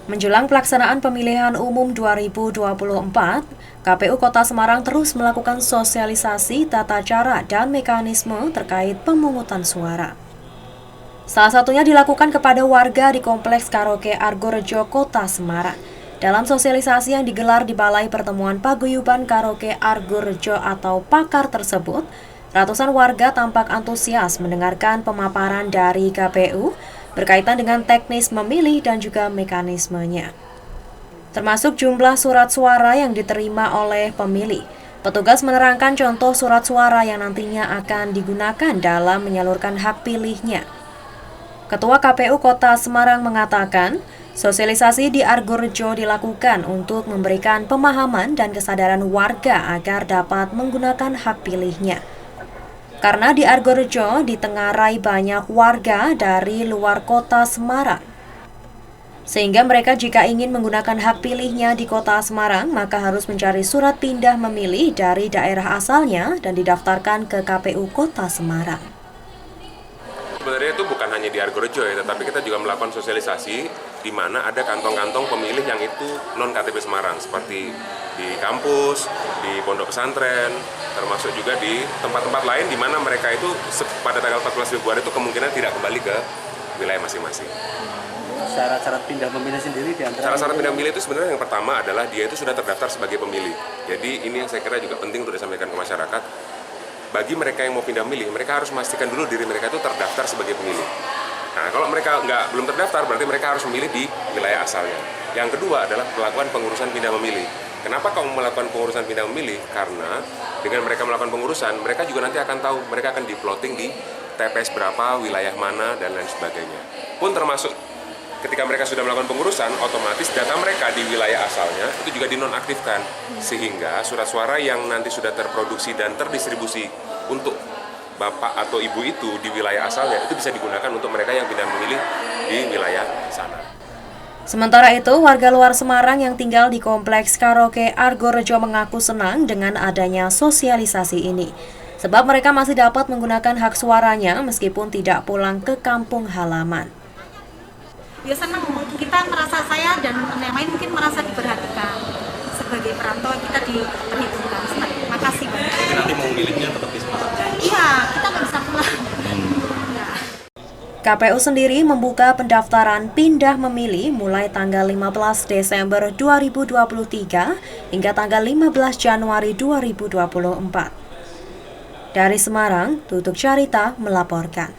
Menjelang pelaksanaan pemilihan umum 2024, KPU Kota Semarang terus melakukan sosialisasi tata cara dan mekanisme terkait pemungutan suara. Salah satunya dilakukan kepada warga di Kompleks Karaoke Argorejo, Kota Semarang. Dalam sosialisasi yang digelar di Balai Pertemuan Paguyuban Karaoke Argorejo atau PAKAR tersebut, ratusan warga tampak antusias mendengarkan pemaparan dari KPU berkaitan dengan teknis memilih dan juga mekanismenya. Termasuk jumlah surat suara yang diterima oleh pemilih. Petugas menerangkan contoh surat suara yang nantinya akan digunakan dalam menyalurkan hak pilihnya. Ketua KPU Kota Semarang mengatakan, sosialisasi di Argorejo dilakukan untuk memberikan pemahaman dan kesadaran warga agar dapat menggunakan hak pilihnya. Karena di Argorejo ditengarai banyak warga dari luar Kota Semarang. Sehingga mereka jika ingin menggunakan hak pilihnya di Kota Semarang, maka harus mencari surat pindah memilih dari daerah asalnya dan didaftarkan ke KPU Kota Semarang. Sebenarnya itu bukan hanya di Argorejo ya, tetapi kita juga melakukan sosialisasi di mana ada kantong-kantong pemilih yang itu non-KTP Semarang, seperti di kampus, di pondok pesantren, termasuk juga di tempat-tempat lain di mana mereka itu pada tanggal 14 Februari itu kemungkinan tidak kembali ke wilayah masing-masing. Syarat-syarat pindah memilih sendiri di antara syarat pindah memilih itu sebenarnya yang pertama adalah dia itu sudah terdaftar sebagai pemilih. Jadi ini yang saya kira juga penting untuk disampaikan ke masyarakat. Bagi mereka yang mau pindah memilih, mereka harus memastikan dulu diri mereka itu terdaftar sebagai pemilih. Nah, kalau mereka belum terdaftar, berarti mereka harus memilih di wilayah asalnya. Yang kedua adalah melakukan pengurusan pindah memilih. Kenapa kamu melakukan pengurusan pindah memilih? Karena dengan mereka melakukan pengurusan, mereka juga nanti akan tahu, mereka akan di-plotting di TPS berapa, wilayah mana, dan lain sebagainya. Pun termasuk ketika mereka sudah melakukan pengurusan, otomatis data mereka di wilayah asalnya itu juga dinonaktifkan. Sehingga surat suara yang nanti sudah terproduksi dan terdistribusi untuk bapak atau ibu itu di wilayah asalnya, itu bisa digunakan untuk mereka yang pindah memilih di wilayah sana. Sementara itu, warga luar Semarang yang tinggal di Kompleks Karaoke Argorejo mengaku senang dengan adanya sosialisasi ini. Sebab mereka masih dapat menggunakan hak suaranya meskipun tidak pulang ke kampung halaman. Ya senang, kita merasa, saya dan yang lain mungkin merasa diperhatikan. Sebagai perantau kita diperhitungkan. Terima kasih banyak. Jadi nanti mau milihnya tetap di Semarang? Iya, kita nggak bisa pulang. Ya. KPU sendiri membuka pendaftaran pindah memilih mulai tanggal 15 Desember 2023 hingga tanggal 15 Januari 2024. Dari Semarang, Tutuk Carita melaporkan.